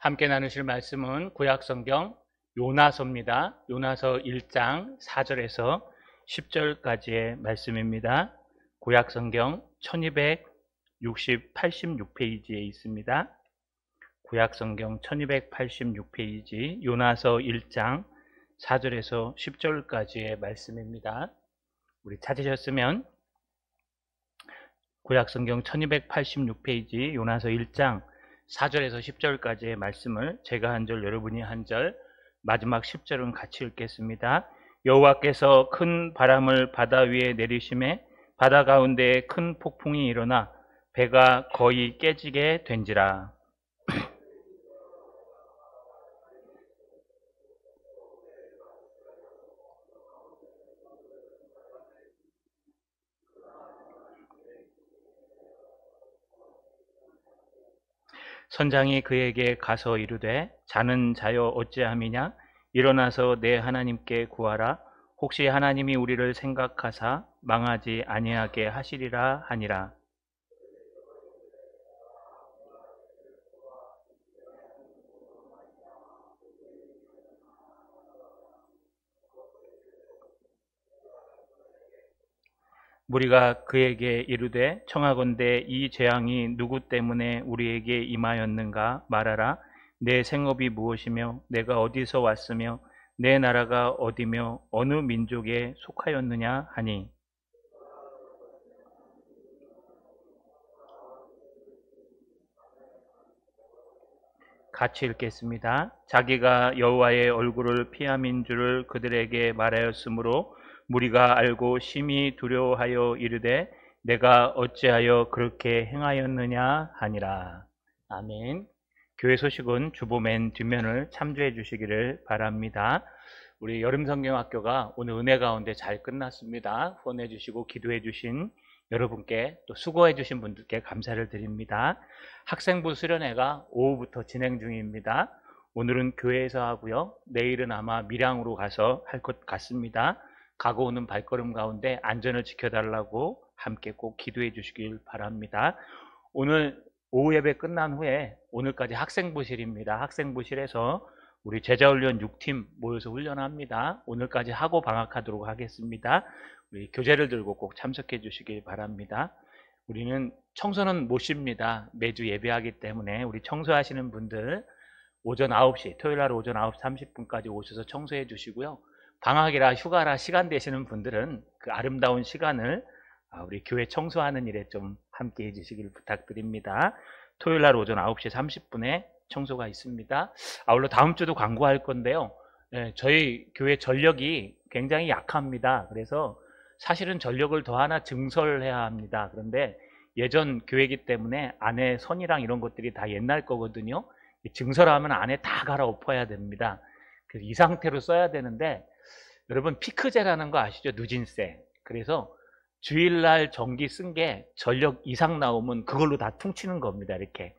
함께 나누실 말씀은 구약성경 요나서입니다. 요나서 1장 4절에서 10절까지의 말씀입니다. 구약성경 1286페이지에 있습니다. 구약성경 1286페이지 요나서 1장 4절에서 10절까지의 말씀입니다. 우리 찾으셨으면 구약성경 1286페이지 요나서 1장 4절에서 10절까지의 말씀을 제가 한 절 여러분이 한 절 마지막 10절은 같이 읽겠습니다. 여호와께서 큰 바람을 바다 위에 내리심에 바다 가운데에 큰 폭풍이 일어나 배가 거의 깨지게 된지라. 선장이 그에게 가서 이르되 자는 자여 어찌함이냐 일어나서 내 하나님께 구하라. 혹시 하나님이 우리를 생각하사 망하지 아니하게 하시리라 하니라. 무리가 그에게 이르되 청하건대 이 재앙이 누구 때문에 우리에게 임하였는가 말하라. 내 생업이 무엇이며 내가 어디서 왔으며 내 나라가 어디며 어느 민족에 속하였느냐 하니. 같이 읽겠습니다. 자기가 여호와의 얼굴을 피함인 줄을 그들에게 말하였으므로 무리가 알고 심히 두려워하여 이르되 내가 어찌하여 그렇게 행하였느냐 하니라. 아멘. 교회 소식은 주보맨 뒷면을 참조해 주시기를 바랍니다. 우리 여름성경학교가 오늘 은혜 가운데 잘 끝났습니다. 후원해 주시고 기도해 주신 여러분께 또 수고해 주신 분들께 감사를 드립니다. 학생부 수련회가 오후부터 진행 중입니다. 오늘은 교회에서 하고요. 내일은 아마 밀양으로 가서 할 것 같습니다. 가고 오는 발걸음 가운데 안전을 지켜달라고 함께 꼭 기도해 주시길 바랍니다. 오늘 오후 예배 끝난 후에 오늘까지 학생부실입니다. 학생부실에서 우리 제자훈련 6팀 모여서 훈련합니다. 오늘까지 하고 방학하도록 하겠습니다. 우리 교재를 들고 꼭 참석해 주시길 바랍니다. 우리는 청소는 못 쉽니다. 매주 예배하기 때문에 우리 청소하시는 분들 오전 9시, 토요일날 오전 9시 30분까지 오셔서 청소해 주시고요. 방학이라 휴가라 시간 되시는 분들은 그 아름다운 시간을 우리 교회 청소하는 일에 좀 함께 해주시길 부탁드립니다. 토요일날 오전 9시 30분에 청소가 있습니다. 아울러 다음 주도 광고할 건데요. 저희 교회 전력이 굉장히 약합니다. 그래서 사실은 전력을 더 하나 증설해야 합니다. 그런데 예전 교회이기 때문에 안에 선이랑 이런 것들이 다 옛날 거거든요. 증설하면 안에 다 갈아엎어야 됩니다. 그래서 이 상태로 써야 되는데 여러분 피크제라는 거 아시죠? 누진세. 그래서 주일날 전기 쓴 게 전력 이상 나오면 그걸로 다 퉁치는 겁니다. 이렇게.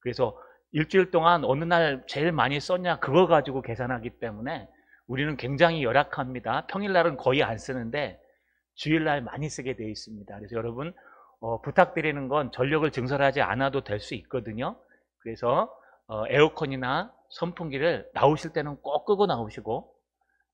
그래서 일주일 동안 어느 날 제일 많이 썼냐 그거 가지고 계산하기 때문에 우리는 굉장히 열악합니다. 평일날은 거의 안 쓰는데 주일날 많이 쓰게 되어 있습니다. 그래서 여러분 부탁드리는 건 전력을 증설하지 않아도 될 수 있거든요. 그래서 에어컨이나 선풍기를 나오실 때는 꼭 끄고 나오시고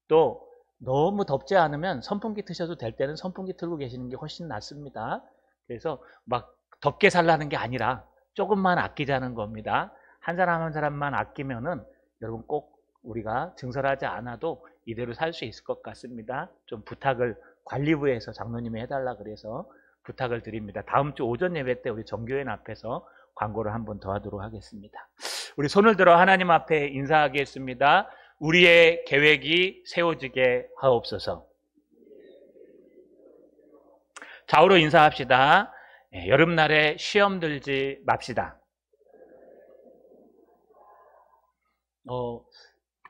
또 너무 덥지 않으면 선풍기 트셔도 될 때는 선풍기 틀고 계시는 게 훨씬 낫습니다. 그래서 막 덥게 살라는 게 아니라 조금만 아끼자는 겁니다. 한 사람 한 사람만 아끼면은 여러분 꼭 우리가 증설하지 않아도 이대로 살 수 있을 것 같습니다. 좀 부탁을 관리부에서 장로님이 해달라 그래서 부탁을 드립니다. 다음 주 오전 예배 때 우리 정교회 앞에서 광고를 한 번 더 하도록 하겠습니다. 우리 손을 들어 하나님 앞에 인사하겠습니다. 우리의 계획이 세워지게 하옵소서. 좌우로 인사합시다. 여름날에 시험 들지 맙시다.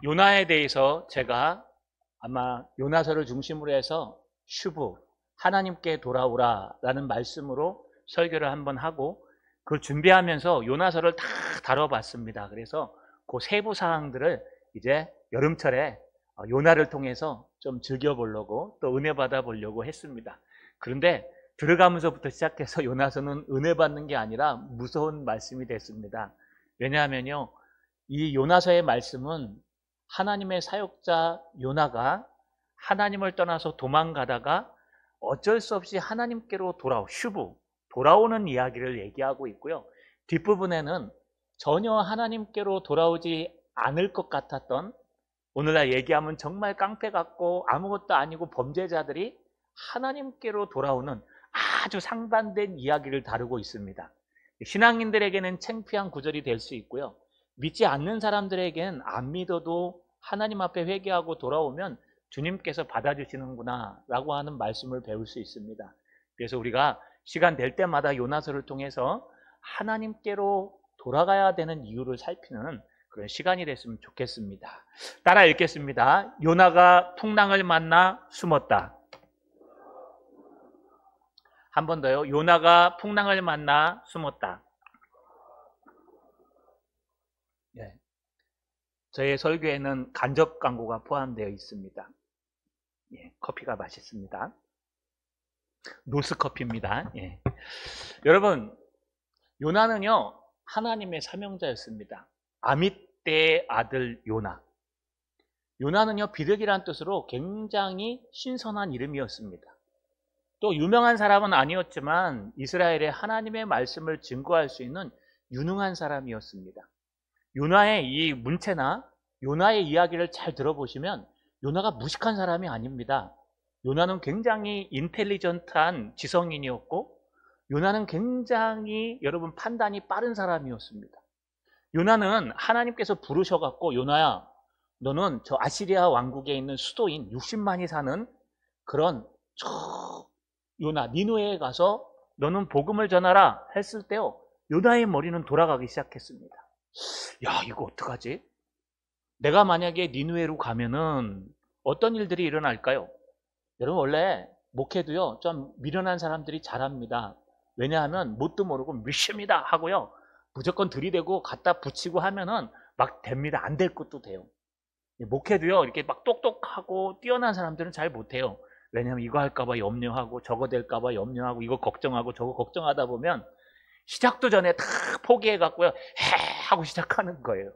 요나에 대해서 제가 아마 요나서를 중심으로 해서 슈브, 하나님께 돌아오라 라는 말씀으로 설교를 한번 하고 그걸 준비하면서 요나서를 다 다뤄봤습니다. 그래서 그 세부 사항들을 이제 여름철에 요나를 통해서 좀 즐겨보려고 또 은혜 받아보려고 했습니다. 그런데 들어가면서부터 시작해서 요나서는 은혜 받는 게 아니라 무서운 말씀이 됐습니다. 왜냐하면요, 이 요나서의 말씀은 하나님의 사역자 요나가 하나님을 떠나서 도망가다가 어쩔 수 없이 하나님께로 돌아오는 이야기를 얘기하고 있고요. 뒷부분에는 전혀 하나님께로 돌아오지 않을 것 같았던, 오늘날 얘기하면 정말 깡패 같고 아무것도 아니고 범죄자들이 하나님께로 돌아오는 아주 상반된 이야기를 다루고 있습니다. 신앙인들에게는 창피한 구절이 될 수 있고요. 믿지 않는 사람들에게는 안 믿어도 하나님 앞에 회개하고 돌아오면 주님께서 받아주시는구나 라고 하는 말씀을 배울 수 있습니다. 그래서 우리가 시간 될 때마다 요나서를 통해서 하나님께로 돌아가야 되는 이유를 살피는 그런 시간이 됐으면 좋겠습니다. 따라 읽겠습니다. 요나가 풍랑을 만나 숨었다. 한 번 더요. 요나가 풍랑을 만나 숨었다. 네. 저의 설교에는 간접 광고가 포함되어 있습니다. 예, 커피가 맛있습니다. 노스커피입니다. 예. 여러분, 요나는요 하나님의 사명자였습니다. 아밋떼의 아들 요나. 요나는요 비둘기란 뜻으로 굉장히 신선한 이름이었습니다. 또 유명한 사람은 아니었지만 이스라엘에 하나님의 말씀을 증거할 수 있는 유능한 사람이었습니다. 요나의 이 문체나 요나의 이야기를 잘 들어보시면 요나가 무식한 사람이 아닙니다. 요나는 굉장히 인텔리전트한 지성인이었고 요나는 굉장히 여러분 판단이 빠른 사람이었습니다. 요나는 하나님께서 부르셔갖고 요나야 너는 저 아시리아 왕국에 있는 수도인 60만이 사는 그런 요나 니누에에 가서 너는 복음을 전하라 했을 때요 요나의 머리는 돌아가기 시작했습니다. 야 이거 어떡하지? 내가 만약에 니누에로 가면은 어떤 일들이 일어날까요? 여러분 원래 목회도요 좀 미련한 사람들이 잘합니다. 왜냐하면 뭣도 모르고 믿습니다 하고요 무조건 들이대고 갖다 붙이고 하면은 막 됩니다. 안 될 것도 돼요. 목회도요 이렇게 막 똑똑하고 뛰어난 사람들은 잘 못해요. 왜냐하면 이거 할까봐 염려하고 저거 될까봐 염려하고 이거 걱정하고 저거 걱정하다 보면 시작도 전에 다 포기해갖고요 하고 시작하는 거예요.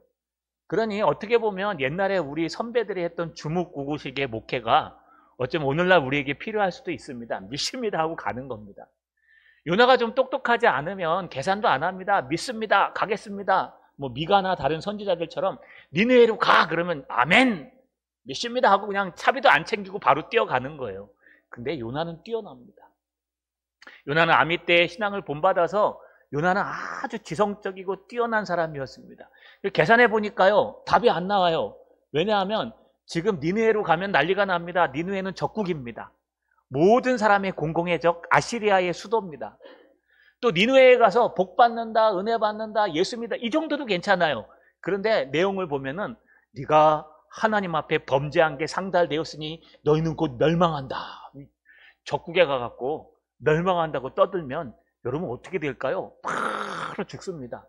그러니 어떻게 보면 옛날에 우리 선배들이 했던 주묵구구식의 목회가 어쩌면 오늘날 우리에게 필요할 수도 있습니다. 믿습니다 하고 가는 겁니다. 요나가 좀 똑똑하지 않으면 계산도 안 합니다. 믿습니다. 가겠습니다. 뭐 미가나 다른 선지자들처럼 니느웨로 가 그러면 아멘 믿습니다 하고 그냥 차비도 안 챙기고 바로 뛰어가는 거예요. 근데 요나는 뛰어납니다. 요나는 아밋떼의 신앙을 본받아서 요나는 아주 지성적이고 뛰어난 사람이었습니다. 계산해 보니까요 답이 안 나와요. 왜냐하면 지금 니느웨로 가면 난리가 납니다. 니느웨는 적국입니다. 모든 사람의 공공의 적 아시리아의 수도입니다. 또 니느웨에 가서 복 받는다, 은혜 받는다, 예수 믿다 이 정도도 괜찮아요. 그런데 내용을 보면은 네가 하나님 앞에 범죄한 게 상달되었으니 너희는 곧 멸망한다. 적국에 가갖고 멸망한다고 떠들면 여러분 어떻게 될까요? 바로 죽습니다.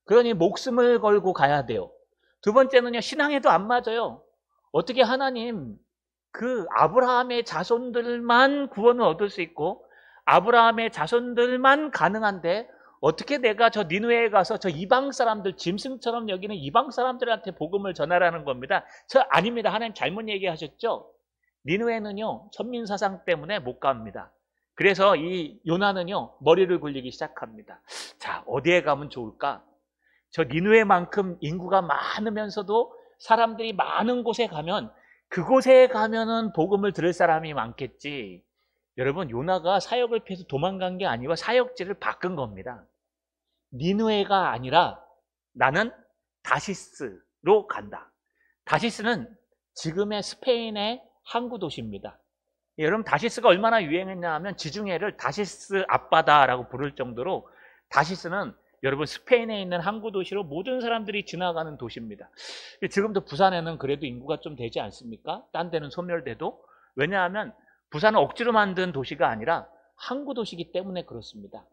그러니 목숨을 걸고 가야 돼요. 두 번째는요 신앙에도 안 맞아요. 어떻게 하나님 그 아브라함의 자손들만 구원을 얻을 수 있고 아브라함의 자손들만 가능한데 어떻게 내가 저 니느웨에 가서 저 이방 사람들 짐승처럼 여기는 이방 사람들한테 복음을 전하라는 겁니다. 저 아닙니다. 하나님 잘못 얘기하셨죠. 니느웨는요 천민사상 때문에 못 갑니다. 그래서 이 요나는요 머리를 굴리기 시작합니다. 자 어디에 가면 좋을까? 저 니느웨만큼 인구가 많으면서도 사람들이 많은 곳에 가면 그곳에 가면은 복음을 들을 사람이 많겠지. 여러분 요나가 사역을 피해서 도망간 게 아니라 사역지를 바꾼 겁니다. 니느웨가 아니라 나는 다시스로 간다. 다시스는 지금의 스페인의 항구 도시입니다. 여러분 다시스가 얼마나 유행했냐 하면 지중해를 다시스 앞바다라고 부를 정도로 다시스는 여러분 스페인에 있는 항구 도시로 모든 사람들이 지나가는 도시입니다. 지금도 부산에는 그래도 인구가 좀 되지 않습니까? 딴 데는 소멸돼도. 왜냐하면 부산은 억지로 만든 도시가 아니라 항구 도시이기 때문에 그렇습니다.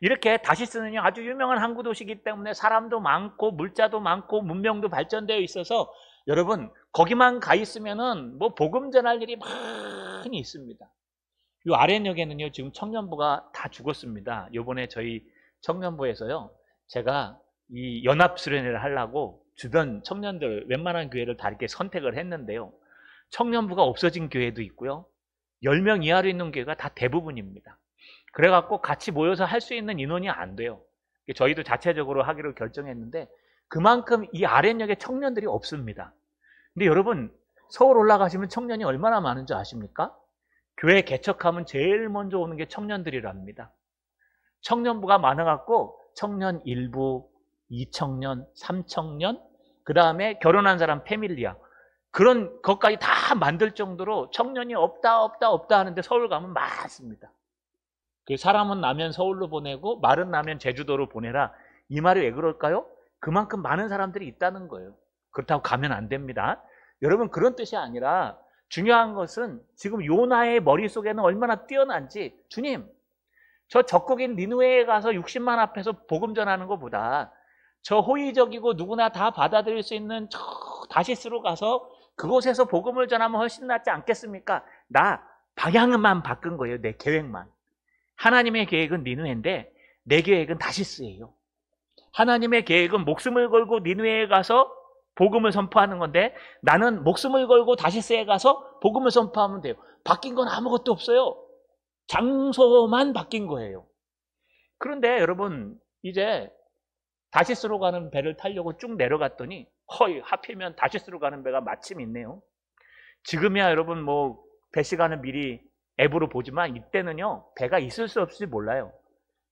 이렇게 다시스는요 아주 유명한 항구 도시이기 때문에 사람도 많고 물자도 많고 문명도 발전되어 있어서 여러분 거기만 가 있으면은 뭐 복음 전할 일이 많이 있습니다. 이 아랫역에는요 지금 청년부가 다 죽었습니다. 요번에 저희 청년부에서요 제가 이 연합수련회를 하려고 주변 청년들 웬만한 교회를 다 이렇게 선택을 했는데요. 청년부가 없어진 교회도 있고요. 10명 이하로 있는 교회가 다 대부분입니다. 그래갖고 같이 모여서 할 수 있는 인원이 안 돼요. 저희도 자체적으로 하기로 결정했는데 그만큼 이 아랫역에 청년들이 없습니다. 근데 여러분, 서울 올라가시면 청년이 얼마나 많은 줄 아십니까? 교회 개척하면 제일 먼저 오는 게 청년들이랍니다. 청년부가 많아갖고 청년 1부, 2청년, 3청년, 그 다음에 결혼한 사람 패밀리야. 그런 것까지 다 만들 정도로 청년이 없다 하는데 서울 가면 많습니다. 그 사람은 나면 서울로 보내고 말은 나면 제주도로 보내라. 이 말이 왜 그럴까요? 그만큼 많은 사람들이 있다는 거예요. 그렇다고 가면 안 됩니다. 여러분, 그런 뜻이 아니라 중요한 것은 지금 요나의 머릿속에는 얼마나 뛰어난지, 주님, 저 적국인 니느웨에 가서 60만 앞에서 복음 전하는 것보다 저 호의적이고 누구나 다 받아들일 수 있는 저 다시스로 가서 그곳에서 복음을 전하면 훨씬 낫지 않겠습니까? 나 방향만 바꾼 거예요. 내 계획만. 하나님의 계획은 니느웨인데 내 계획은 다시스예요. 하나님의 계획은 목숨을 걸고 니느웨에 가서 복음을 선포하는 건데 나는 목숨을 걸고 다시스에 가서 복음을 선포하면 돼요. 바뀐 건 아무것도 없어요. 장소만 바뀐 거예요. 그런데 여러분, 이제 다시스로 가는 배를 타려고 쭉 내려갔더니 허이, 하필이면 다시스로 가는 배가 마침 있네요. 지금이야 여러분 배 시간은 미리 앱으로 보지만 이때는요 배가 있을 수 없을지 몰라요.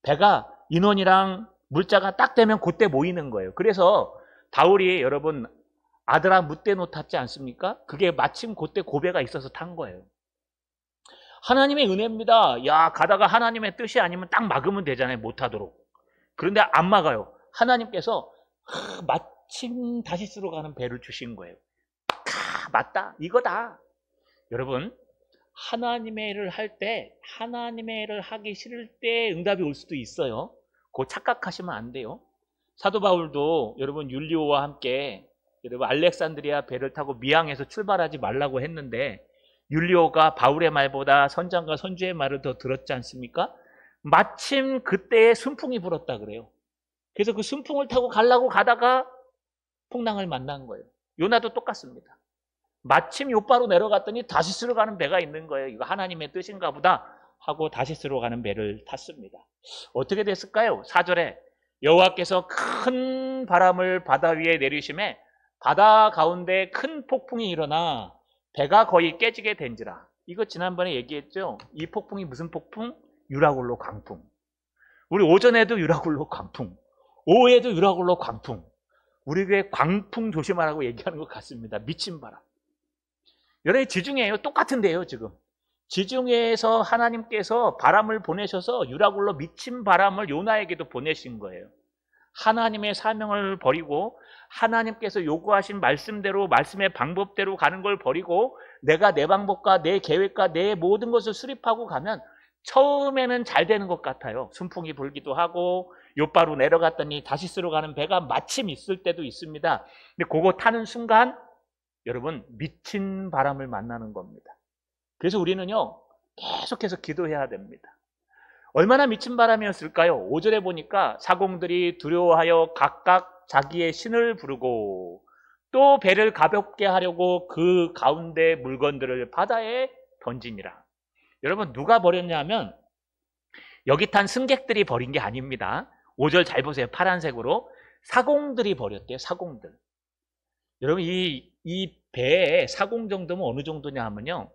배가 인원이랑 물자가 딱 되면 그때 모이는 거예요. 그래서 바울이 여러분 아드라 무떼노 탔지 않습니까? 그게 마침 그때 고배가 있어서 탄 거예요. 하나님의 은혜입니다. 야, 가다가 하나님의 뜻이 아니면 딱 막으면 되잖아요. 못하도록. 그런데 안 막아요. 하나님께서 마침 다시스로 가는 배를 주신 거예요. 맞다. 이거다. 여러분, 하나님의 일을 할 때, 하나님의 일을 하기 싫을 때 응답이 올 수도 있어요. 그거 착각하시면 안 돼요. 사도 바울도 여러분 율리오와 함께 여러분 알렉산드리아 배를 타고 미항에서 출발하지 말라고 했는데 율리오가 바울의 말보다 선장과 선주의 말을 더 들었지 않습니까? 마침 그때에 순풍이 불었다 그래요. 그래서 그 순풍을 타고 가려고 가다가 풍랑을 만난 거예요. 요나도 똑같습니다. 마침 요바로 내려갔더니 다시스로 가는 배가 있는 거예요. 이거 하나님의 뜻인가 보다 하고 다시스로 가는 배를 탔습니다. 어떻게 됐을까요? 4절에 여호와께서 큰 바람을 바다 위에 내리심에 바다 가운데 큰 폭풍이 일어나 배가 거의 깨지게 된지라. 이거 지난번에 얘기했죠. 이 폭풍이 무슨 폭풍? 유라굴로 광풍. 우리 오전에도 유라굴로 광풍, 오후에도 유라굴로 광풍. 우리 교회 광풍 조심하라고 얘기하는 것 같습니다. 미친 바람. 여러분 지중해예요. 똑같은데요. 지금 지중해에서 하나님께서 바람을 보내셔서 유라굴로 미친 바람을 요나에게도 보내신 거예요. 하나님의 사명을 버리고 하나님께서 요구하신 말씀대로 말씀의 방법대로 가는 걸 버리고 내가 내 방법과 내 계획과 내 모든 것을 수립하고 가면 처음에는 잘 되는 것 같아요. 순풍이 불기도 하고 요바로 내려갔더니 다시스로 가는 배가 마침 있을 때도 있습니다. 근데 그거 타는 순간 여러분 미친 바람을 만나는 겁니다. 그래서 우리는요 계속해서 기도해야 됩니다. 얼마나 미친 바람이었을까요? 5절에 보니까 사공들이 두려워하여 각각 자기의 신을 부르고 또 배를 가볍게 하려고 그 가운데 물건들을 바다에 던지니라. 여러분 누가 버렸냐면 여기 탄 승객들이 버린 게 아닙니다. 5절 잘 보세요. 파란색으로 사공들이 버렸대요. 사공들. 여러분 이 배의 사공 정도면 어느 정도냐 하면요.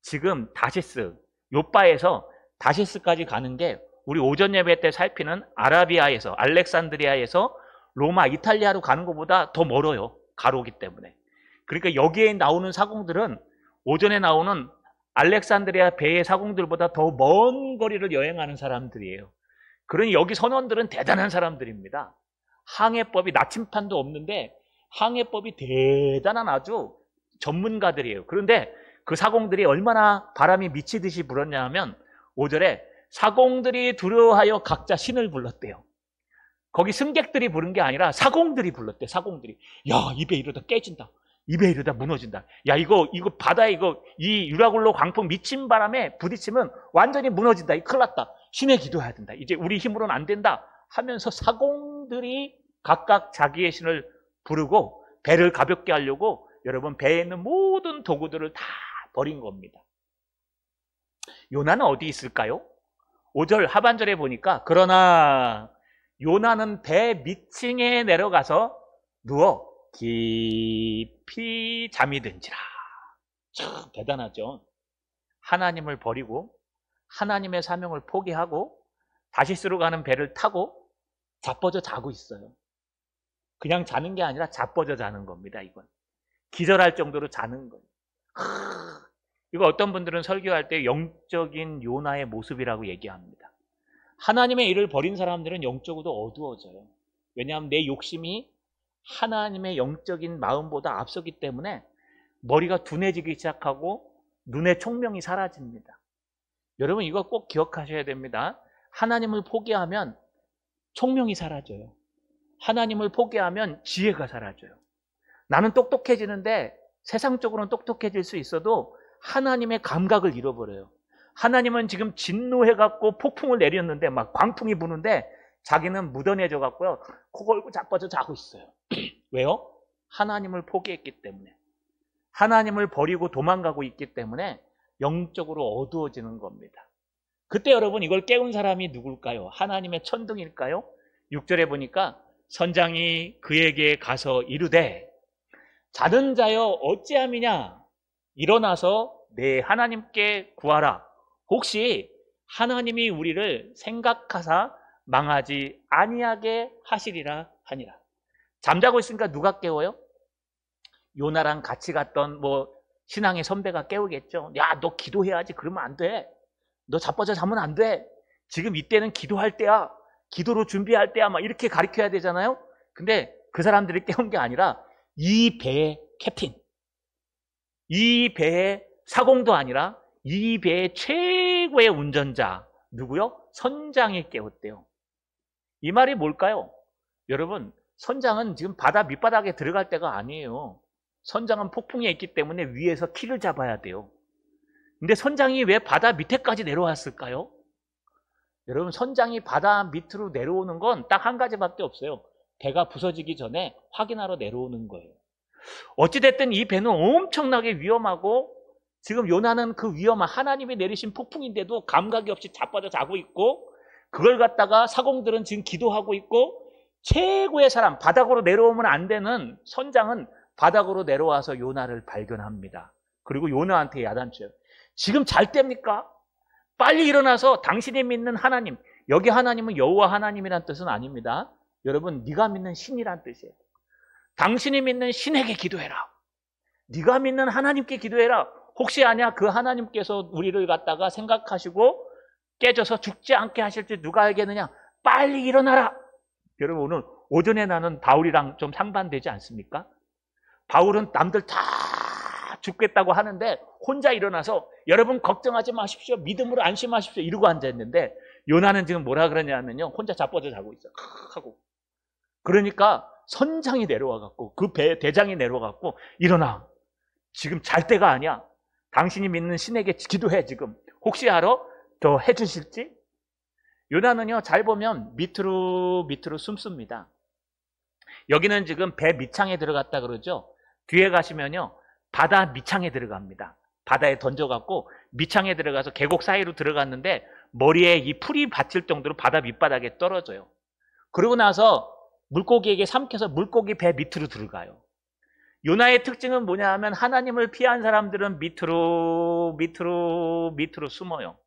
지금 다시스, 요바에서 다시스까지 가는 게 우리 오전 예배 때 살피는 아라비아에서 알렉산드리아에서 로마, 이탈리아로 가는 것보다 더 멀어요. 가로기 때문에. 그러니까 여기에 나오는 사공들은 오전에 나오는 알렉산드리아 배의 사공들보다 더 먼 거리를 여행하는 사람들이에요. 그러니 여기 선원들은 대단한 사람들입니다. 항해법이 나침판도 없는데 항해법이 대단한 아주 전문가들이에요. 그런데 그 사공들이 얼마나 바람이 미치듯이 불었냐 하면 5절에 사공들이 두려워하여 각자 신을 불렀대요. 거기 승객들이 부른 게 아니라 사공들이 불렀대. 사공들이. 야, 이 배 이러다 깨진다. 이 배 이러다 무너진다. 야, 이거 바다에 이 유라굴로 광풍 미친 바람에 부딪히면 완전히 무너진다. 이 큰일 났다. 신의 기도해야 된다. 이제 우리 힘으로는 안 된다 하면서 사공들이 각각 자기의 신을 부르고 배를 가볍게 하려고 여러분 배에 있는 모든 도구들을 다 버린 겁니다. 요나는 어디 있을까요? 5절 하반절에 보니까 그러나 요나는 배 밑층에 내려가서 누워 깊이 잠이 든지라. 참 대단하죠. 하나님을 버리고 하나님의 사명을 포기하고 다시스로 가는 배를 타고 자빠져 자고 있어요. 그냥 자는 게 아니라 자빠져 자는 겁니다. 이건 기절할 정도로 자는 거예요. 이거 어떤 분들은 설교할 때 영적인 요나의 모습이라고 얘기합니다. 하나님의 일을 버린 사람들은 영적으로 어두워져요. 왜냐하면 내 욕심이 하나님의 영적인 마음보다 앞서기 때문에 머리가 둔해지기 시작하고 눈의 총명이 사라집니다. 여러분 이거 꼭 기억하셔야 됩니다. 하나님을 포기하면 총명이 사라져요. 하나님을 포기하면 지혜가 사라져요. 나는 똑똑해지는데 세상적으로는 똑똑해질 수 있어도 하나님의 감각을 잃어버려요. 하나님은 지금 진노해갖고 폭풍을 내렸는데 막 광풍이 부는데 자기는 묻어내져 갖고요. 코 걸고 자빠져 자고 있어요. 왜요? 하나님을 포기했기 때문에. 하나님을 버리고 도망가고 있기 때문에 영적으로 어두워지는 겁니다. 그때 여러분 이걸 깨운 사람이 누굴까요? 하나님의 천둥일까요? 6절에 보니까 선장이 그에게 가서 이르되 자는 자여 어찌함이냐? 일어나서 내 하나님께 구하라. 혹시 하나님이 우리를 생각하사 망하지 아니하게 하시리라 하니라. 잠자고 있으니까 누가 깨워요? 요나랑 같이 갔던 신앙의 선배가 깨우겠죠. 야, 너 기도해야지. 그러면 안 돼. 너 자빠져 자면 안 돼. 지금 이때는 기도할 때야. 기도로 준비할 때야. 막 이렇게 가르쳐야 되잖아요. 근데 그 사람들이 깨운 게 아니라 이 배의 캡틴, 이 배의 사공도 아니라 이 배의 최고의 운전자 누구요? 선장이 깨웠대요. 이 말이 뭘까요? 여러분 선장은 지금 바다 밑바닥에 들어갈 때가 아니에요. 선장은 폭풍에 있기 때문에 위에서 키를 잡아야 돼요. 근데 선장이 왜 바다 밑에까지 내려왔을까요? 여러분 선장이 바다 밑으로 내려오는 건 딱 한 가지밖에 없어요. 배가 부서지기 전에 확인하러 내려오는 거예요. 어찌됐든 이 배는 엄청나게 위험하고 지금 요나는 그 위험한 하나님이 내리신 폭풍인데도 감각이 없이 자빠져 자고 있고 그걸 갖다가 사공들은 지금 기도하고 있고 최고의 사람, 바닥으로 내려오면 안 되는 선장은 바닥으로 내려와서 요나를 발견합니다. 그리고 요나한테 야단쳐요. 지금 잘 때입니까? 빨리 일어나서 당신이 믿는 하나님, 여기 하나님은 여호와 하나님이란 뜻은 아닙니다. 여러분 네가 믿는 신이란 뜻이에요. 당신이 믿는 신에게 기도해라. 네가 믿는 하나님께 기도해라. 혹시 아냐 그 하나님께서 우리를 갖다가 생각하시고 깨져서 죽지 않게 하실지 누가 알겠느냐. 빨리 일어나라. 여러분 오늘 오전에 나는 바울이랑 좀 상반되지 않습니까? 바울은 남들 다 죽겠다고 하는데 혼자 일어나서 여러분 걱정하지 마십시오. 믿음으로 안심하십시오. 이러고 앉아있는데 요나는 지금 뭐라 그러냐면요. 혼자 자빠져 자고 있어. 하고. 그러니까 선장이 내려와갖고 그 배 대장이 내려와갖고 일어나. 지금 잘 때가 아니야. 당신이 믿는 신에게 기도해 지금. 혹시 알아? 더 해주실지? 요나는요 잘 보면 밑으로 숨습니다. 여기는 지금 배 밑창에 들어갔다 그러죠. 뒤에 가시면요 바다 밑창에 들어갑니다. 바다에 던져갖고 밑창에 들어가서 계곡 사이로 들어갔는데 머리에 이 풀이 받칠 정도로 바다 밑바닥에 떨어져요. 그러고 나서 물고기에게 삼켜서 물고기 배 밑으로 들어가요. 요나의 특징은 뭐냐 하면 하나님을 피한 사람들은 밑으로 숨어요.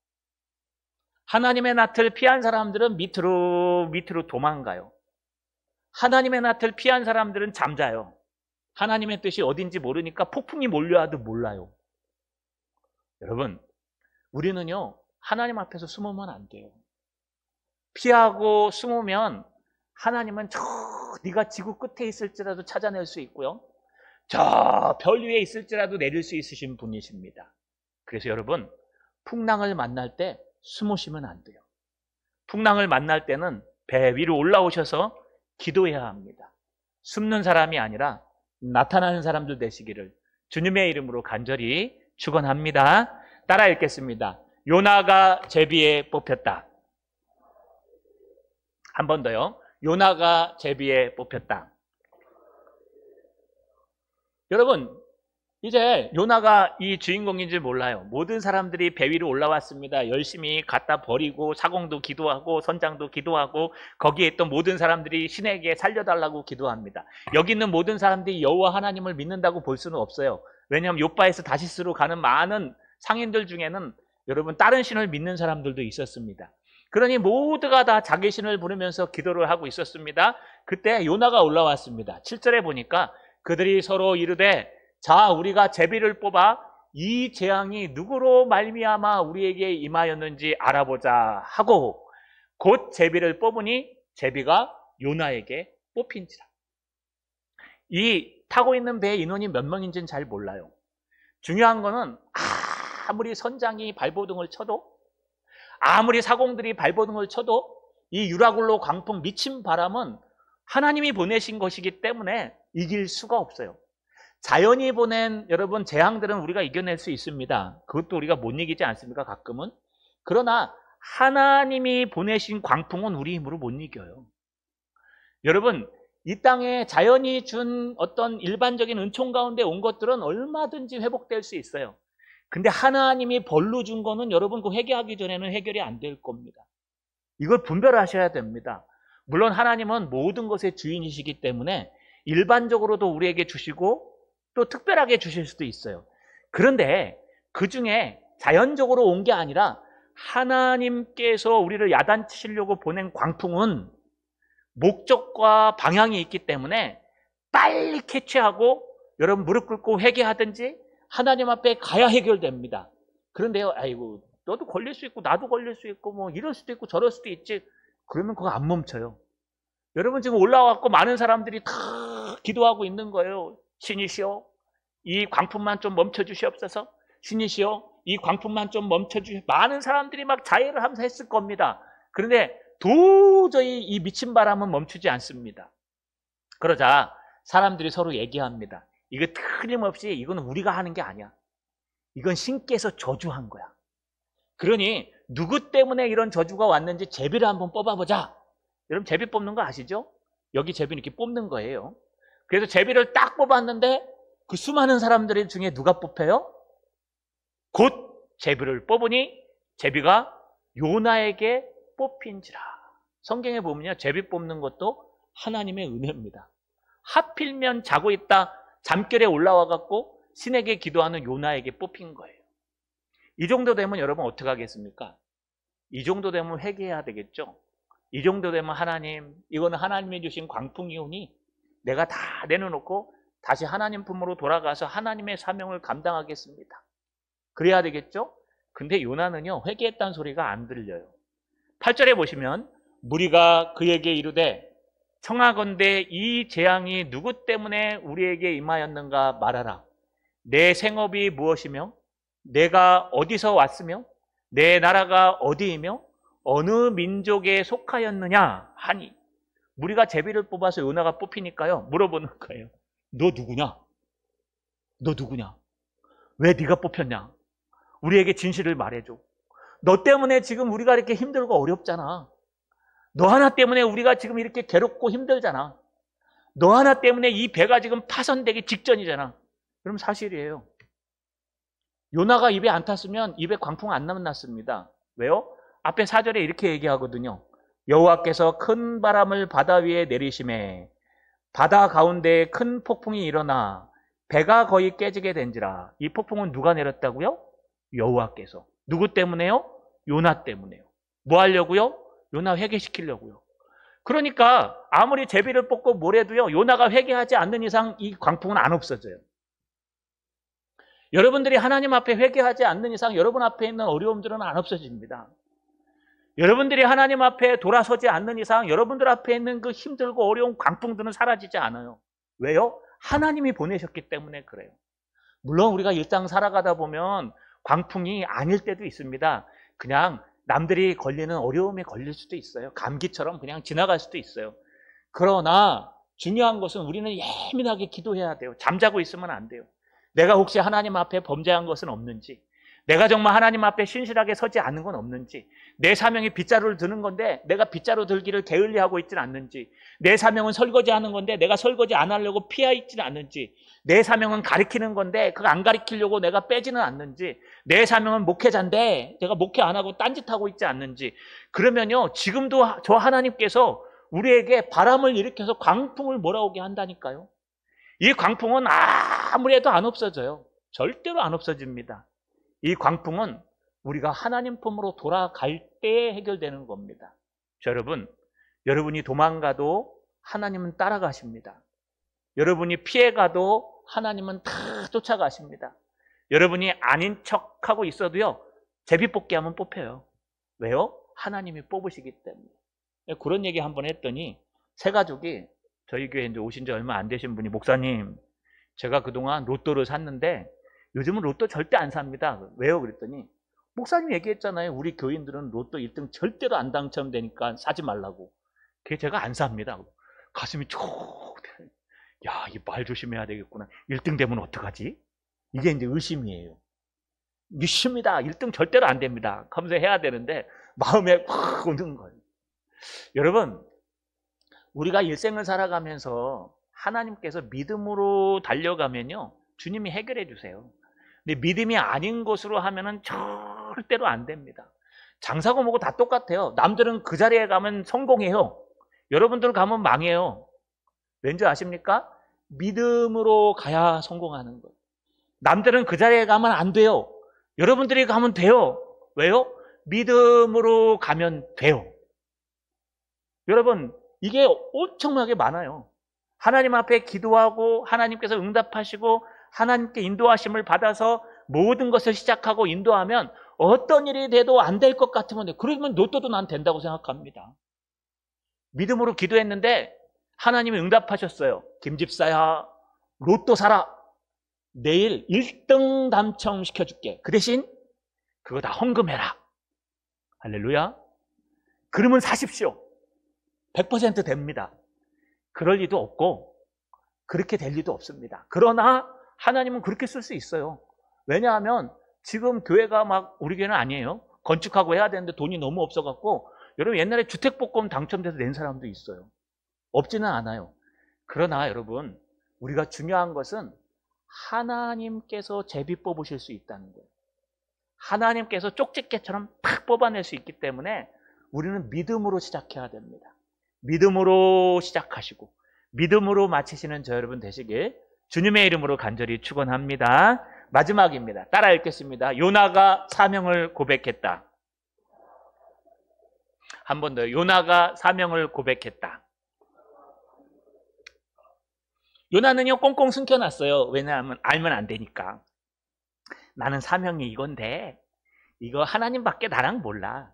하나님의 낯을 피한 사람들은 밑으로 도망가요. 하나님의 낯을 피한 사람들은 잠자요. 하나님의 뜻이 어딘지 모르니까 폭풍이 몰려와도 몰라요. 여러분 우리는요 하나님 앞에서 숨으면 안 돼요. 피하고 숨으면 하나님은 네가 지구 끝에 있을지라도 찾아낼 수 있고요. 저 별 위에 있을지라도 내릴 수 있으신 분이십니다. 그래서 여러분 풍랑을 만날 때 숨으시면 안 돼요. 풍랑을 만날 때는 배 위로 올라오셔서 기도해야 합니다. 숨는 사람이 아니라 나타나는 사람들 되시기를 주님의 이름으로 간절히 축원합니다. 따라 읽겠습니다. 요나가 제비에 뽑혔다. 한 번 더요. 요나가 제비에 뽑혔다. 여러분, 이제 요나가 이 주인공인지 몰라요. 모든 사람들이 배 위로 올라왔습니다. 열심히 갖다 버리고 사공도 기도하고 선장도 기도하고 거기에 있던 모든 사람들이 신에게 살려달라고 기도합니다. 여기 있는 모든 사람들이 여호와 하나님을 믿는다고 볼 수는 없어요. 왜냐하면 요바에서 다시스로 가는 많은 상인들 중에는 여러분 다른 신을 믿는 사람들도 있었습니다. 그러니 모두가 다 자기 신을 부르면서 기도를 하고 있었습니다. 그때 요나가 올라왔습니다. 7절에 보니까 그들이 서로 이르되 자, 우리가 제비를 뽑아 이 재앙이 누구로 말미암아 우리에게 임하였는지 알아보자 하고 곧 제비를 뽑으니 제비가 요나에게 뽑힌지라. 이 타고 있는 배의 인원이 몇 명인지는 잘 몰라요. 중요한 거는 아무리 선장이 발버둥을 쳐도 아무리 사공들이 발버둥을 쳐도 이 유라굴로 광풍 미친 바람은 하나님이 보내신 것이기 때문에 이길 수가 없어요. 자연이 보낸 여러분 재앙들은 우리가 이겨낼 수 있습니다. 그것도 우리가 못 이기지 않습니까? 가끔은. 그러나 하나님이 보내신 광풍은 우리 힘으로 못 이겨요. 여러분, 이 땅에 자연이 준 어떤 일반적인 은총 가운데 온 것들은 얼마든지 회복될 수 있어요. 근데 하나님이 벌로 준 거는 여러분 그 회개하기 전에는 해결이 안 될 겁니다. 이걸 분별하셔야 됩니다. 물론 하나님은 모든 것의 주인이시기 때문에 일반적으로도 우리에게 주시고 또 특별하게 주실 수도 있어요. 그런데 그 중에 자연적으로 온 게 아니라 하나님께서 우리를 야단치시려고 보낸 광풍은 목적과 방향이 있기 때문에 빨리 캐치하고 여러분 무릎 꿇고 회개하든지 하나님 앞에 가야 해결됩니다. 그런데요, 아이고 너도 걸릴 수 있고 나도 걸릴 수 있고 뭐 이럴 수도 있고 저럴 수도 있지. 그러면 그거 안 멈춰요. 여러분 지금 올라와갖고 많은 사람들이 다 기도하고 있는 거예요. 신이시여 이 광풍만 좀 멈춰주시옵소서. 신이시여 이 광풍만 좀 멈춰주시옵소서. 많은 사람들이 막 자해를 하면서 했을 겁니다. 그런데 도저히 이 미친 바람은 멈추지 않습니다. 그러자 사람들이 서로 얘기합니다. 이거 틀림없이 이건 우리가 하는 게 아니야. 이건 신께서 저주한 거야. 그러니 누구 때문에 이런 저주가 왔는지 제비를 한번 뽑아보자. 여러분 제비 뽑는 거 아시죠? 여기 제비는 이렇게 뽑는 거예요. 그래서 제비를 딱 뽑았는데 그 수많은 사람들 중에 누가 뽑혀요? 곧 제비를 뽑으니 제비가 요나에게 뽑힌지라. 성경에 보면요, 제비 뽑는 것도 하나님의 은혜입니다. 하필이면 자고 있다 잠결에 올라와 갖고 신에게 기도하는 요나에게 뽑힌 거예요. 이 정도 되면 여러분 어떻게 하겠습니까? 이 정도 되면 회개해야 되겠죠. 이 정도 되면 하나님, 이거는 하나님이 주신 광풍이 오니 내가 다 내려놓고 다시 하나님 품으로 돌아가서 하나님의 사명을 감당하겠습니다. 그래야 되겠죠? 근데 요나는요, 회개했다는 소리가 안 들려요. 8절에 보시면 무리가 그에게 이르되 청하건대 이 재앙이 누구 때문에 우리에게 임하였는가 말하라. 내 생업이 무엇이며 내가 어디서 왔으며 내 나라가 어디이며 어느 민족에 속하였느냐 하니. 무리가 제비를 뽑아서 요나가 뽑히니까요 물어보는 거예요. 너 누구냐? 너 누구냐? 왜 네가 뽑혔냐? 우리에게 진실을 말해줘. 너 때문에 지금 우리가 이렇게 힘들고 어렵잖아. 너 하나 때문에 우리가 지금 이렇게 괴롭고 힘들잖아. 너 하나 때문에 이 배가 지금 파손되기 직전이잖아. 그럼 사실이에요. 요나가 입에 안 탔으면 입에 광풍 안 났습니다. 왜요? 앞에 4절에 이렇게 얘기하거든요. 여호와께서 큰 바람을 바다 위에 내리심에 바다 가운데에 큰 폭풍이 일어나 배가 거의 깨지게 된지라. 이 폭풍은 누가 내렸다고요? 여호와께서. 누구 때문에요? 요나 때문에요. 뭐 하려고요? 요나 회개시키려고요. 그러니까 아무리 제비를 뽑고 뭐래도요, 요나가 회개하지 않는 이상 이 광풍은 안 없어져요. 여러분들이 하나님 앞에 회개하지 않는 이상 여러분 앞에 있는 어려움들은 안 없어집니다. 여러분들이 하나님 앞에 돌아서지 않는 이상 여러분들 앞에 있는 그 힘들고 어려운 광풍들은 사라지지 않아요. 왜요? 하나님이 보내셨기 때문에 그래요. 물론 우리가 일상 살아가다 보면 광풍이 아닐 때도 있습니다. 그냥 남들이 걸리는 어려움에 걸릴 수도 있어요. 감기처럼 그냥 지나갈 수도 있어요. 그러나 중요한 것은 우리는 예민하게 기도해야 돼요. 잠자고 있으면 안 돼요. 내가 혹시 하나님 앞에 범죄한 것은 없는지, 내가 정말 하나님 앞에 신실하게 서지 않는 건 없는지, 내 사명이 빗자루를 드는 건데 내가 빗자루 들기를 게을리하고 있지는 않는지, 내 사명은 설거지하는 건데 내가 설거지 안 하려고 피해 있지는 않는지, 내 사명은 가르치는 건데 그거 안 가르치려고 내가 빼지는 않는지, 내 사명은 목회자인데 내가 목회 안 하고 딴짓하고 있지 않는지. 그러면요, 지금도 저 하나님께서 우리에게 바람을 일으켜서 광풍을 몰아오게 한다니까요. 이 광풍은 아무리 해도 안 없어져요. 절대로 안 없어집니다. 이 광풍은 우리가 하나님 품으로 돌아갈 때 해결되는 겁니다. 여러분, 여러분이 도망가도 하나님은 따라가십니다. 여러분이 피해가도 하나님은 다 쫓아가십니다. 여러분이 아닌 척하고 있어도요, 제비뽑기하면 뽑혀요. 왜요? 하나님이 뽑으시기 때문에. 그런 얘기 한번 했더니 새 가족이 저희 교회에 이제 오신 지 얼마 안 되신 분이, 목사님, 제가 그동안 로또를 샀는데 요즘은 로또 절대 안 삽니다. 왜요? 그랬더니 목사님 얘기했잖아요. 우리 교인들은 로또 1등 절대로 안 당첨되니까 사지 말라고. 그게 제가 안 삽니다. 가슴이 촉. 야, 이 말 조심해야 되겠구나. 1등 되면 어떡하지? 이게 이제 의심이에요. 믿습니다. 1등 절대로 안 됩니다. 하면서 해야 되는데 마음에 확 오는 거예요. 여러분, 우리가 일생을 살아가면서 하나님께서 믿음으로 달려가면요, 주님이 해결해 주세요. 근데 믿음이 아닌 것으로 하면은 절대로 안 됩니다. 장사고 뭐고 다 똑같아요. 남들은 그 자리에 가면 성공해요. 여러분들 가면 망해요. 왠지 아십니까? 믿음으로 가야 성공하는 거예요. 남들은 그 자리에 가면 안 돼요. 여러분들이 가면 돼요. 왜요? 믿음으로 가면 돼요. 여러분, 이게 엄청나게 많아요. 하나님 앞에 기도하고 하나님께서 응답하시고 하나님께 인도하심을 받아서 모든 것을 시작하고 인도하면 어떤 일이 돼도 안 될 것 같으면, 그러면 로또도 난 된다고 생각합니다. 믿음으로 기도했는데 하나님이 응답하셨어요. 김집사야, 로또 사라. 내일 1등 당첨시켜줄게. 그 대신 그거 다 헌금해라. 할렐루야. 그러면 사십시오. 100% 됩니다. 그럴 리도 없고 그렇게 될 리도 없습니다. 그러나 하나님은 그렇게 쓸 수 있어요. 왜냐하면 지금 교회가 막, 우리 교회는 아니에요. 건축하고 해야 되는데 돈이 너무 없어갖고, 여러분 옛날에 주택복권 당첨돼서 낸 사람도 있어요. 없지는 않아요. 그러나 여러분, 우리가 중요한 것은 하나님께서 제비 뽑으실 수 있다는 거예요. 하나님께서 쪽집게처럼 팍 뽑아낼 수 있기 때문에 우리는 믿음으로 시작해야 됩니다. 믿음으로 시작하시고 믿음으로 마치시는 저 여러분 되시길 주님의 이름으로 간절히 축원합니다. 마지막입니다. 따라 읽겠습니다. 요나가 사명을 고백했다. 한 번 더. 요나가 사명을 고백했다. 요나는요, 꽁꽁 숨겨놨어요. 왜냐하면 알면 안 되니까. 나는 사명이 이건데 이거 하나님밖에 나랑 몰라.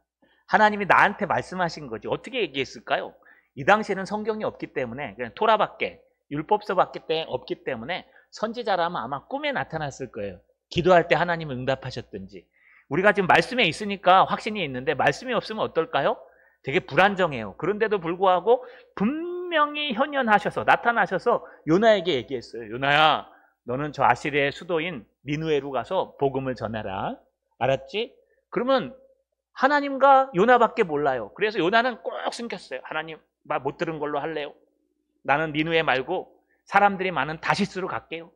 하나님이 나한테 말씀하신 거지. 어떻게 얘기했을까요? 이 당시에는 성경이 없기 때문에, 그냥 토라밖에, 율법서밖에 없기 때문에 선지자라면 아마 꿈에 나타났을 거예요. 기도할 때 하나님은 응답하셨든지. 우리가 지금 말씀에 있으니까 확신이 있는데 말씀이 없으면 어떨까요? 되게 불안정해요. 그런데도 불구하고 분명히 현현하셔서, 나타나셔서 요나에게 얘기했어요. 요나야, 너는 저 아시리의 수도인 니누에로 가서 복음을 전해라. 알았지? 그러면 하나님과 요나밖에 몰라요. 그래서 요나는 꼭 숨겼어요. 하나님, 말 못 들은 걸로 할래요. 나는 니누에 말고 사람들이 많은 다시스로 갈게요.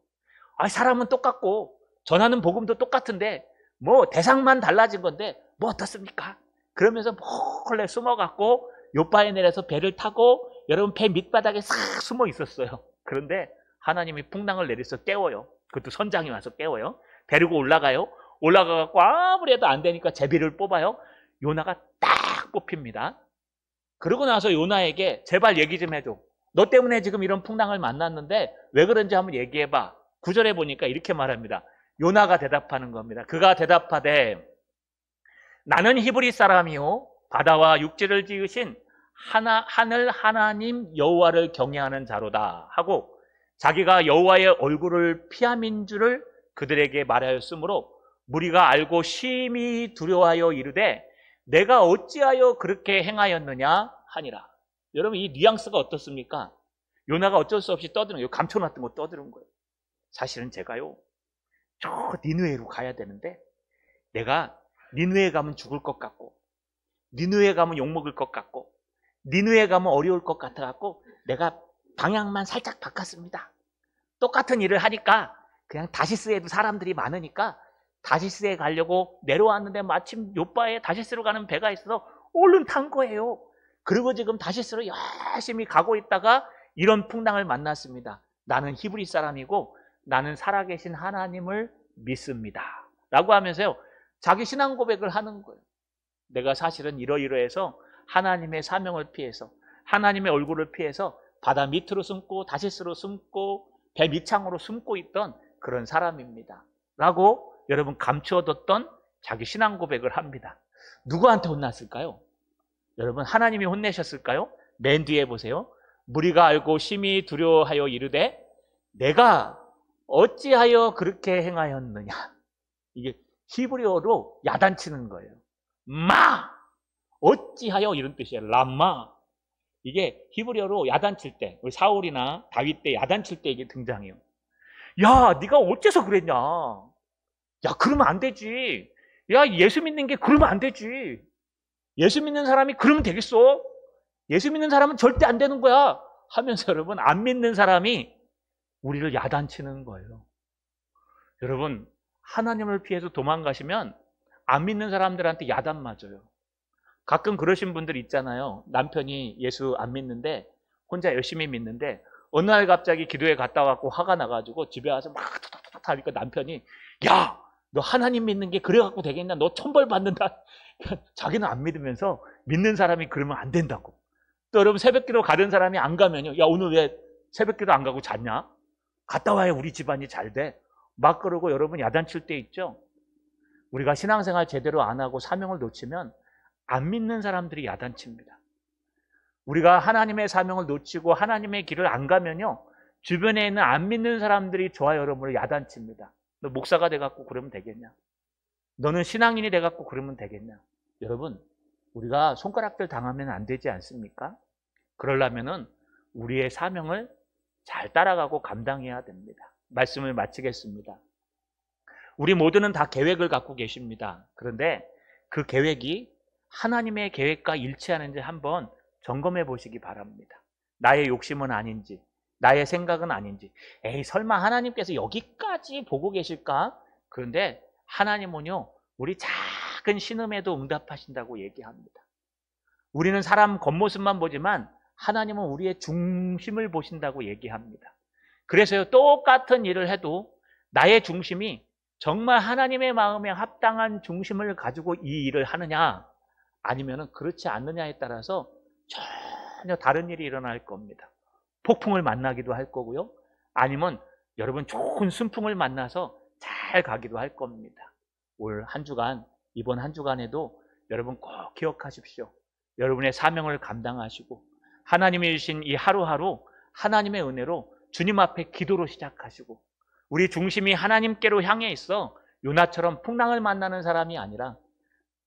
아, 사람은 똑같고 전하는 복음도 똑같은데 뭐 대상만 달라진 건데 뭐 어떻습니까? 그러면서 몰래 숨어갖고 요바에 내려서 배를 타고 여러분 배 밑바닥에 싹 숨어 있었어요. 그런데 하나님이 풍랑을 내려서 깨워요. 그것도 선장이 와서 깨워요. 데리고 올라가요. 올라가갖고 아무리 해도 안 되니까 제비를 뽑아요. 요나가 딱 뽑힙니다. 그러고 나서 요나에게 제발 얘기 좀 해줘. 너 때문에 지금 이런 풍랑을 만났는데 왜 그런지 한번 얘기해봐. 9절에 보니까 이렇게 말합니다. 요나가 대답하는 겁니다. 그가 대답하되 나는 히브리 사람이요 바다와 육지를 지으신 하늘 하나님 여호와를 경외하는 자로다 하고 자기가 여호와의 얼굴을 피함인 줄을 그들에게 말하였으므로 무리가 알고 심히 두려워하여 이르되 내가 어찌하여 그렇게 행하였느냐 하니라. 여러분 이 뉘앙스가 어떻습니까? 요나가 어쩔 수 없이 떠드는 거예요. 감춰놨던 거 떠드는 거예요. 사실은 제가요 저 니느웨로 가야 되는데 내가 니느웨 가면 죽을 것 같고, 니느웨 가면 욕먹을 것 같고, 니느웨 가면 어려울 것 같아갖고 내가 방향만 살짝 바꿨습니다. 똑같은 일을 하니까 그냥 다시스에도 사람들이 많으니까 다시스에 가려고 내려왔는데 마침 요바에 다시스로 가는 배가 있어서 얼른 탄 거예요. 그리고 지금 다시스로 열심히 가고 있다가 이런 풍랑을 만났습니다. 나는 히브리 사람이고 나는 살아계신 하나님을 믿습니다. 라고 하면서요, 자기 신앙 고백을 하는 거예요. 내가 사실은 이러이러해서 하나님의 사명을 피해서, 하나님의 얼굴을 피해서 바다 밑으로 숨고 다시스로 숨고 배 밑창으로 숨고 있던 그런 사람입니다. 라고 여러분 감추어뒀던 자기 신앙 고백을 합니다. 누구한테 혼났을까요? 여러분, 하나님이 혼내셨을까요? 맨 뒤에 보세요. 무리가 알고 심히 두려워하여 이르되 내가 어찌하여 그렇게 행하였느냐. 이게 히브리어로 야단치는 거예요. 마! 어찌하여 이런 뜻이에요. 람마. 이게 히브리어로 야단칠 때, 우리 사울이나 다윗 때 야단칠 때 이게 등장해요. 야, 네가 어째서 그랬냐. 야, 그러면 안 되지. 야, 예수 믿는 게 그러면 안 되지. 예수 믿는 사람이 그러면 되겠어? 예수 믿는 사람은 절대 안 되는 거야. 하면서 여러분, 안 믿는 사람이 우리를 야단치는 거예요. 여러분, 하나님을 피해서 도망가시면 안 믿는 사람들한테 야단 맞아요. 가끔 그러신 분들 있잖아요. 남편이 예수 안 믿는데 혼자 열심히 믿는데 어느 날 갑자기 기도에 갔다 왔고 화가 나가지고 집에 와서 막 탁탁탁 하니까 남편이 야, 너 하나님 믿는 게 그래갖고 되겠냐? 너 천벌 받는다. 자기는 안 믿으면서 믿는 사람이 그러면 안 된다고. 또 여러분, 새벽기도 가던 사람이 안 가면요, 야, 오늘 왜 새벽기도 안 가고 잤냐? 갔다 와야 우리 집안이 잘 돼. 막 그러고 여러분 야단칠 때 있죠. 우리가 신앙생활 제대로 안 하고 사명을 놓치면 안 믿는 사람들이 야단칩니다. 우리가 하나님의 사명을 놓치고 하나님의 길을 안 가면요, 주변에 있는 안 믿는 사람들이 저와 여러분을 야단칩니다. 너 목사가 돼갖고 그러면 되겠냐? 너는 신앙인이 돼갖고 그러면 되겠냐? 여러분, 우리가 손가락질 당하면 안 되지 않습니까? 그러려면은 우리의 사명을 잘 따라가고 감당해야 됩니다. 말씀을 마치겠습니다. 우리 모두는 다 계획을 갖고 계십니다. 그런데 그 계획이 하나님의 계획과 일치하는지 한번 점검해 보시기 바랍니다. 나의 욕심은 아닌지, 나의 생각은 아닌지. 에이, 설마 하나님께서 여기까지 보고 계실까? 그런데 하나님은요, 우리 작은 신음에도 응답하신다고 얘기합니다. 우리는 사람 겉모습만 보지만 하나님은 우리의 중심을 보신다고 얘기합니다. 그래서요, 똑같은 일을 해도 나의 중심이 정말 하나님의 마음에 합당한 중심을 가지고 이 일을 하느냐 아니면 그렇지 않느냐에 따라서 전혀 다른 일이 일어날 겁니다. 폭풍을 만나기도 할 거고요, 아니면 여러분 좋은 순풍을 만나서 잘 가기도 할 겁니다. 올 한 주간, 이번 한 주간에도 여러분 꼭 기억하십시오. 여러분의 사명을 감당하시고 하나님이 주신 이 하루하루 하나님의 은혜로 주님 앞에 기도로 시작하시고, 우리 중심이 하나님께로 향해 있어 요나처럼 풍랑을 만나는 사람이 아니라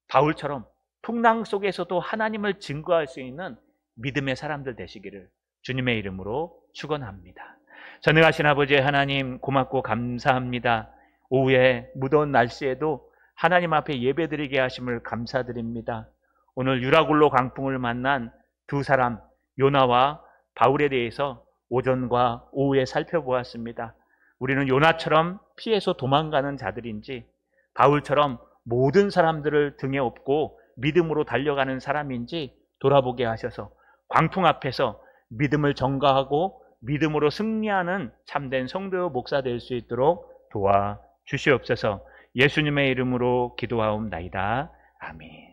바울처럼 풍랑 속에서도 하나님을 증거할 수 있는 믿음의 사람들 되시기를 주님의 이름으로 축원합니다. 전능하신 아버지 하나님, 고맙고 감사합니다. 오후에 무더운 날씨에도 하나님 앞에 예배드리게 하심을 감사드립니다. 오늘 유라굴로 강풍을 만난 두 사람, 요나와 바울에 대해서 오전과 오후에 살펴보았습니다. 우리는 요나처럼 피해서 도망가는 자들인지, 바울처럼 모든 사람들을 등에 업고 믿음으로 달려가는 사람인지 돌아보게 하셔서 광풍 앞에서 믿음을 전가하고 믿음으로 승리하는 참된 성도 목사 될 수 있도록 도와 주시옵소서. 예수님의 이름으로 기도하옵나이다. 아멘.